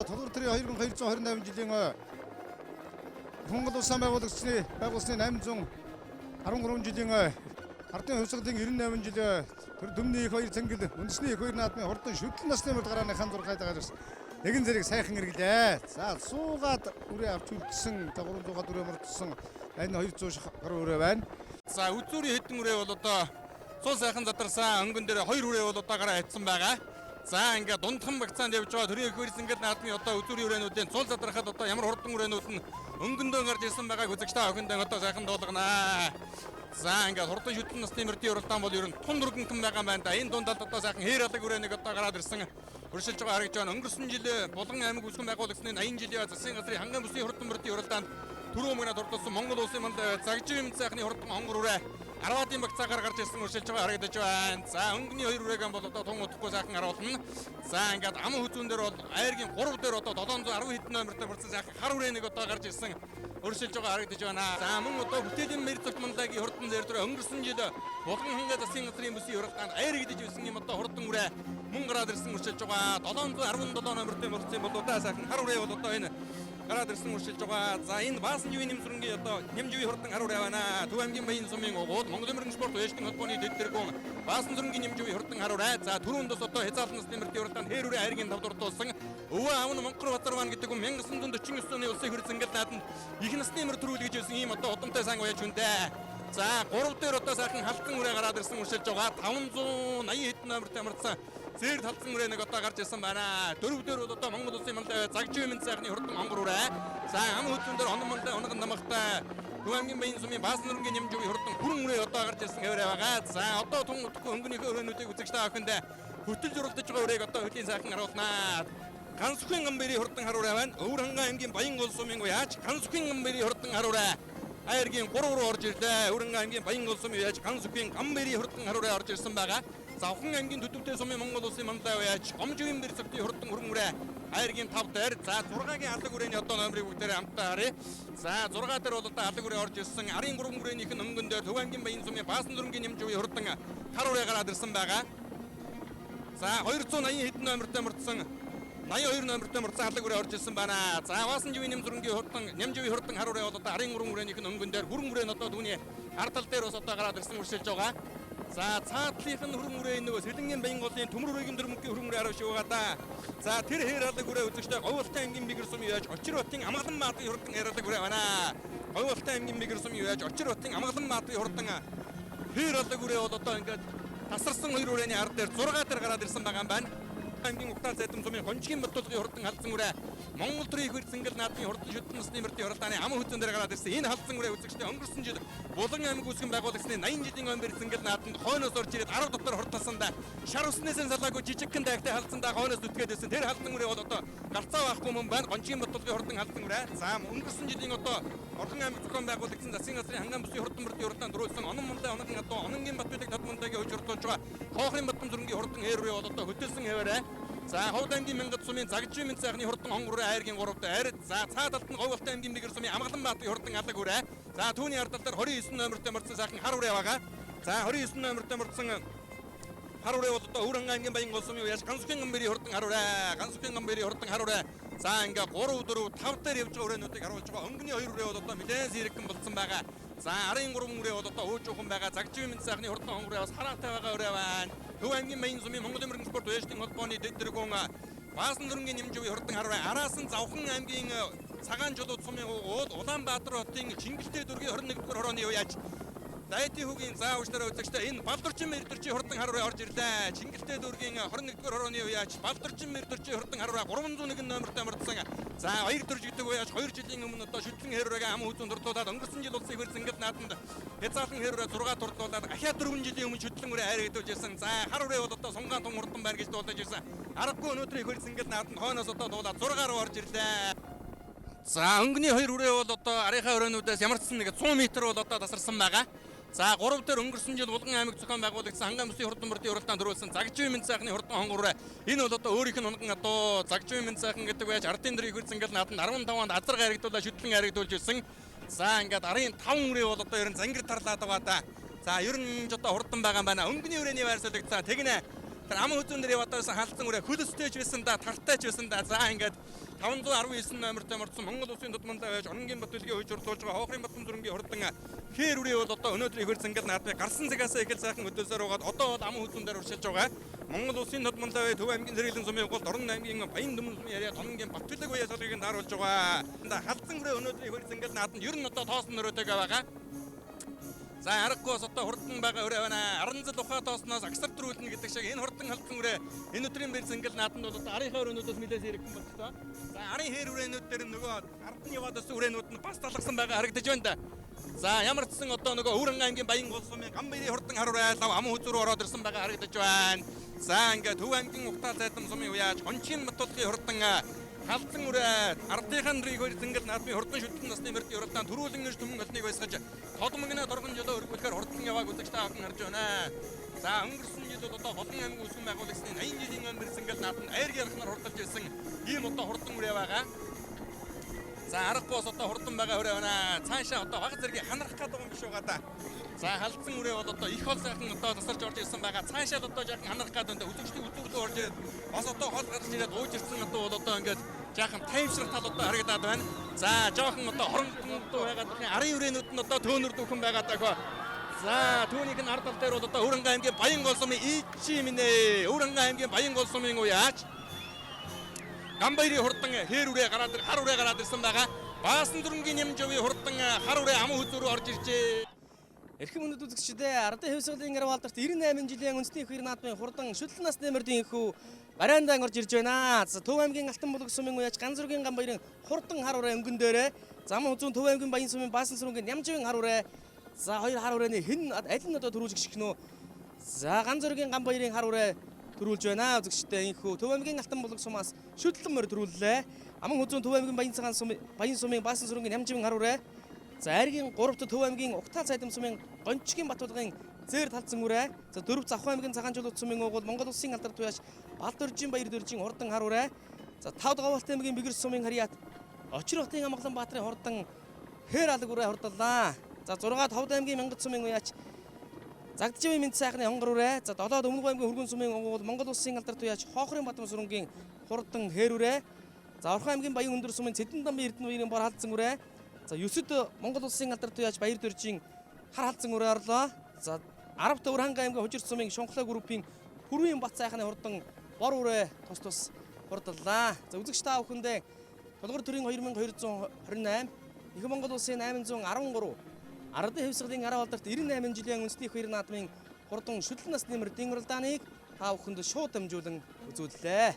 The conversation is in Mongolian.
Тодорхой 2228 жилийн Монгол Улсын байгууллагын 813 жилийн ардын хувьсгалын 98 жил тэр дөмний их хоёр цэнгэл үндэсний их хоёр наадмын хурдан шүтлэн насны мөрд гарааны хан зурхайд байгаас нэгэн зэрэг сайхан хэрэглээ. За суугаад үрээ авч үлдсэн 300 үрээ мөрдсөн энэ 200 гаруй үрээ байна. За үзүүрийн хэдэн үрээ бол одоо цул сайхан задарсан өнгөн дээр 2 үрээ бол одоо гараа хатсан байгаа. За ингээд дундхан багцаанд явж байгаа төрийн их хоёрс ингээд наадмын одоо үзүүрийн үрээнүүдийн цул задрахад одоо ямар хурдан үрээнүүд нь өнгөндөө гарч ирсэн байгааг үзэгчтэй охиндоо одоо сайхан дуулгана. За ингээд хурдан шүтлэн насны мөрдийн уралдаан бол ер нь тун дүргэнхэн байгаа юм байна да. Энэ дундад одоо сайхан хээр алаг үрээнийг одоо гараад ирсэн өршөлж байгаа харагдж байна. Өнгөрсөн жил Булган аймаг үүсгэн байгуулагчны 80 жилийн засгийн газрын ханган бүсийн хурдан мөрдийн уралдаанд түрүү өмнө дурдсан Монгол улсын манд загжим сайхны хурдан хонгор үрээ 10-ийн багцаагаар гарч ирсэн өршөлж байгаа харагдаж байна. За өнгөний 2 үрээгэн бол одоо тун удахгүй сайхан харуулна. За ингээд ам хүзүүн дээр бол айргийн 3 дээр одоо 710 хэдэн номертой бүрдсэн сайхан хар үрээнийг одоо гарч ирсэн өршөлж байгаа харагдаж байна. За мөн одоо бүтээлийн мэр зөвт мандагийн хурдан дээр тэр өнгөрсөн жил Булган хангай засгийн газрын бүсийн уралдаанд айр гэдэж байсан юм одоо хурдан үрээ мөн гараад ирсэн өршөлж байгаа. 717 номертой бүрдсэн бол одоо сайхан хар үрээ бол одоо энэ гараад ирсэн өршөлж байгаа. За энэ Баасан живийн нэмсрэнгийн одоо нэмживийн хурдан хар үрээ байна. Төв аймгийн Баян сумын угууд Монгол Эмэрэн спорт уяжлын холбооны дэддэргүүн Баасан зүрэнгийн нэмживийн хурдан хар үрээ. За түрүүндээс одоо Хязаалт насны мөрдийн уралдаанд хээр үрээ хайргийн тав дурдуулсан Өвөө аав нь Монгол Базарван гэдэг нь 1949 оны улсын хөр зэнгэл нааданд их насны мөр төрүүлгэж байсан ийм одоо удамтай сан уяж хүндэ. За 3 дээр одоо сайхан халтан үрээ гараад ирсэн өршөлж байгаа. 580 хэдэн номертой амарсан зэр талцсан үрээ нэг одоо гарч ирсэн байна. 4 дээр бол одоо Монгол улсын манд загжимын сайхны хурдан хонгор үрээ. За ам хөдлөн дээр онгон намахтай Төв аймгийн Баян сумын Баасан зүрэнгийн нэмживийн хурдан хүрэн үрээ одоо гарч ирсэн хэврээ байгаа. За одоо тун удахгүй өнгөнийхөө өрөөнүүдийг үзэгчтэй охиндоо хөтөлж уралдаж байгаа үрээг одоо хөтлийн сайхан харуулнаа. Гансүхэн гамбэрийн хурдан хар үрээ байна. Өвөр хангай аймгийн Баян гол сумын уяаж Гансүхэн гамбэрийн хурдан хар үрээ. Айргийн 3 руу орж ирлээ. Өвөр хангай аймгийн Баян гол сумын уяаж Гансүхэн гамбэрийн хурдан хар үрээ орж ирсэн байгаа. Завхан аймгийн Төтөвтэй сумын Монгол улсын мандаа уяаж Гомживийн бэр зөвтийн хурдан хүрэн үрээ. Айргийн 5 дээр за 6-гийн алаг үрээний одоо номерыг бүгдээрээ хамтдаа харъя. За 6 дээр бол одоо алаг үрээ орж ирсэн. Арын 3 үрээнийх нь өнгөн дээр Төв аймгийн Баян сумын Баасан зүрэнгийн нэмживийн хурдан хар үрээ гараад ирсэн байгаа. За 280 хэдэн номертой мөрдсөн 82 номертой мөрдсөн алаг үрээ орж ирсэн байна. За Баасан живийн нэмзүрэнгийн хурдан нэмживийн хурдан хар үрээ бол одоо арын 3 үрээнийх нь өнгөн дээр хүрэн үрээ нь одоо түүний ардал дээр бас одоо гараад ирсэн өршөлж байгаа. За цаатлынх нь хүрэн үрээ нөгөө Сэлэнгийн Баян голын төмөр үрээгийн дөрмөгийн хүрэн үрээ харж байгаа да. За тэр хээр алаг үрээ үзэгчтэй Говьолтай аймгийн Бигэр сумын яаж Очир хотын Амгалан маадын хурдан хээр алаг үрээ байна. Говьолтай аймгийн Бигэр сумын яаж Очир хотын Амгалан маадын хурдан хээр алаг үрээ бол одоо ингээд тасарсан 2 үрээний ард дээр 6 дээр гараад ирсэн байгаа юм байна. Аймгийн Уктал зайдам сумын Гончгийн бодлогын хурдан халдсан үрээ Монгол төрийн их хэр зэнгэл наадмын хурдан шүтэн насны мөрдийн уралдааны ам хөтөн дээр гараад ирсэн. Энэ халдсан үрээ үзэгчтэй өнгөрсөн жил Булган аймаг үүсгэн байгуулагчны 80 жилийн омбэр зэнгэл нааданд хойноос орж ирээд 10 дотор хурдталсандаа шар уснээсээ салаагүй жижигхэн дайгтай халдсандаа хойноос зүтгээд байсан. Тэр халдсан үрээ бол одоо гарцаа байхгүй мөн байна. Гончгийн бодлогын хурдан халдсан үрээ. За өнгөрсөн жилийн одоо Орхон аймаг зохион байгуулагчны засгийн газрын ханган бүсийн хурдан мөрдийн уралдаанд дөрүүлсэн онон мундай онгон одоо ононгийн Батбилэг Тодмонтойгийн хож хурдуулж байгаа Хоохрын Батбан зүрэнгийн хурдан хээр үрээ бол одоо хөтөлсөн хэвээрээ. За Ховд аймгийн Мянгат сумын Загжимын сайхны хурдан хонгор үрээ айргийн 3 дээр. За цаад талд нь Говьолтай аймгийн Бигэр сумын Амгалан маадын хурдан алаг үрээ. За түүний ард талд 29 номертой мөрдсөн сайхан хар үрээ байгаа. За 29 номертой мөрдсөн хар үрээ бол одоо Өвөр хангай аймгийн Баян гол сумын уяаж Гансүхэн гамбэрийн хурдан хар үрээ. Гансүхэн гамбэрийн хурдан хар үрээ. За ингээ 3 4 5 дээр явж байгаа үрээнүүдийг харуулж байгаа. Өнгөний 2 үрээ бол одоо нэлээд зэрэгхэн болцсон байгаа. За арын 3 үрээ бол одоо уужуухан байгаа. Загжимын сайхны хурдан хонгор үрээ бас хараатай байгаа үрээ байна. Төв аймгийн Баян сумын Монгол Эмэрэн спорт уяжлын холбооны дэддэргүүн Баасан зүрэнгийн нэмживийн хурдан хар үрээ. Араас нь Завхан аймгийн Цагаан жолууд сумын угууд Улаанбаатар хотын Чингэлтэй дүүргийн 21-р хорооны уяаж Дайдын хүүгийн заавчлаараа үзэгчтэй энэ Балдорчин мэрдэрчийн хурдан хар үрээ орж ирлээ. Чингэлтэй дүүргийн 21-р хорооны уяаж Балдорчин мэрдэрчийн хурдан хар үрээ 301 номертой мөрдсөн. За 2 төрж гэдэг уяаж 2 жилийн өмнө одоо шүтлэн хээр үрээгээ ам хүзүүн дурдуулаад өнгөрсөн жил улсын хэр зэнгэл нааданд Хязаалт хээр үрээ 6 дурдуулаад ахиа 4 жилийн өмнө шүтлэн үрээ хайр гэдүүлж ирсэн. За хар үрээ бол одоо сунгаан тун хурдан байна гэж дуулаж ирсэн. Аргагүй өнөөдрийн хэр зэнгэл нааданд хойноос одоо дуулаад 6 руу орж ирлээ. За өнгөний 2 үрээ бол одоо арийнхаа өрөөнүүдээс ямар ч нэг 100 м бол одоо тасарсан байгаа. За 3 дээр өнгөрсөн жил Булган аймаг зохион байгуулагчсан ханган бүсийн хурдан мөрдийн уралдаанд дөрүүлсэн Загжимын сайхны хурдан хонгор үрээ. Энэ бол одоо өөрийнх нь онгон одоо Загжимын сайхан гэдэг байж ардын дэрийг хэр зэнгэл нааданд 15-нд азар харигдуулаад шүтлэн харигдуулж ирсэн. За ингээд арын 5 үрээ бол одоо ер нь зангир тарлаад байгаа да. За ер нь одоо хурдан байгаа юм байна. Өнгөний үрээний байр суурь. За тэгнэ тэр ам хүзүүндэр яваадсан халдсан үрээ хөлөстэйч байсан да, тартайч байсан да. За ингээд 519 номертой мордсон Монгол Улсын тутамдаа байж Оронгийн Батүлгийн хойж урлуулж байгаа Хоохрын Батхан зүрэнгийн хурдан хээр үрээ бол одоо өнөөдөр ихэр зангал наадмын гарсан цагаасаа ихэл сайхан өдөөсөөр угаад одоо бол ам хүзүүндэр уршилж байгаа. Монгол Улсын тутамдаа байж Төв аймгийн зэрэглэн сумын гол Орон аймгийн Баян Дүмэн сумын яриа Тонгийн Батүлэг уяа салгийг нааруулж байгаа. Халдсан үрээ өнөөдөр ихэр зангал наадмын ер нь одоо тоосон нөрөөтэйгээ байгаа. За аргагүй бас одоо хурдан байгаа өрөө байна. Аранзал ухаа тоосноос агсар төрүүлнэ гэдэг шиг энэ хурдан халдсан өрөө энэ өдрийн бэр зангал наадманд бол одоо арийнхаа өрөөнүүдөөс нэлээд хэрэгэн болж байна. За арын хээр үрээнүүд дээр нөгөө ард нь яваад байсан үрээнүүд нь бас талхсан байгаа харагдаж байна да. За ямар ч сан одоо нөгөө Өвөрн аймгийн Баян гол сумын Гамбайрын хурдан харуурай лав ам хүзүү рүү ороод ирсэн байгаа харагдаж байна. За ингээд Төв аймгийн Ухтаа зайдам сумын уяаж Гончин Батулгын хурдан халдсан үрээ ардынхан рийг зангал наадмын хурдан шүтэн насны мөрд уралдаан төрүүлэн нэрч түмэн олныг байсгаж тодмогны торгон жолоо өргөхөөр хурдан явааг үзэж та бүхэн харж байна. За өнгөрсөн жил бол одоо Болон аймгийн үсгэн байгуулагчны 80 жилийн өмнө зангал наадманд айр ярахнаар хурдалж ирсэн ийм одоо хурдан үрээ байгаа. За аргагүй бас одоо хурдан байгаа үрээ байна. Цаашаа одоо баг зэргийн ханарах гэдэг юм биш байгаа да. За халдсан үрээ бол одоо их хол сайхан одоо тасарч орж ирсэн байгаа. Цаашаа одоо жаахан ханарах гэдэг үзэгчдийн үзүүрлөө орж ирээд бас одоо хол гарч ирээд ууж ирсэн одоо бол одоо ингээд жаахан таймшрах тал одоо харагдаад байна. За жоохон одоо хоромтон байгаад арын үрээнүүд нь одоо төөнөр дүүхэн байгаад байгаа. За түүнийг нь ард тал дээр бол одоо Өвөрн аймгийн Баян гол сумын Ичи минь Өвөрн аймгийн Баян гол сумын уяач Гамбайрын хурдан хээр үрээ гараад хар үрээ гараад ирсэн байгаа. Баасан зүрэнгийн Нямжовын хурдан хар үрээ ам хүзүү рүү орж иржээ. Эрхэм хүндэт үзэгчдээ Ардын хэвсгэлийн гэр валдарт 98 жилийн үндэсний их хэр наадмын хурдан шүтлэн насны мөрдийн хүү барайндаа орж ирж байна. За Төв аймгийн Алтан булаг сумын уяаж Ганзүргийн Гамбайрын хурдан хар үрээ өнгөн дээрээ зам хүзүүн Төв аймгийн Баян сумын Баасан сүрэнгийн Нямжовын хар үрээ. За хоёр хар үрээний хэн аль нь одоо төрүүлж гიშгэх нөө. За Ганзүргийн Гамбайрын хар үрээ төрүүлж байна. Үзэгчдээ энэ хүү Төв аймгийн Алтан булаг сумаас шүтлэн мөр төрүүллээ. Аман хүзүүн Төв аймгийн Баян сумын Баасан сүрэнгийн Нямжовын хар үрээ. За Айргийн 3-т Төв аймгийн Ухтаа цайдам сумын Гончгийн Батулгын зээр талцсан үрээ. За 4-т Завхан аймгийн Цагаанжуулууд сумын угуул Монгол Улсын алдарт туяаш Балдөржин Баяр дөржин хурдан хар үрээ. За 5-т Говьалт аймгийн Бэгэр сумын Харьяат Очир хотын Амгалан Баатрын хурдан хээр алаг үрээ хурдаллаа. За 6-т Ховд аймгийн Мянгат сумын уяач Загдаживын Мэд сайхны хонгор үрээ. За 7-т Өмнөг аймгийн Хүргэн сумын угуул Монгол Улсын алдарт туяаш Хоохрын Батбан сүрэнгийн хурдан хээр үрээ. За Орхон аймгийн Баян өндөр сумын Цэдэн дамбын Эрдэнэ баярын бор халдсан үрээ. За 9-д Монгол Улсын алдарт туяаж Баяр дөржин хар халдсан үрээ орлоо. За 10-т Өвөрхангай аймгийн Хужир сумын Шонхлоо группийн Хүрвийн Бат сайхны хурдан бор үрээ тус хурдаллаа. За үзэгч та бүхэндээ Тулгар төрийн 2228 Их Монгол Улсын 813 Ардын хэвсгэлийн араа алдарт 98 жилийн үндэсний их баяр наадмын хурдан шүтлэн насны мөрдийн уралдааныг та бүхэнд шууд дамжуулан үзүүллээ.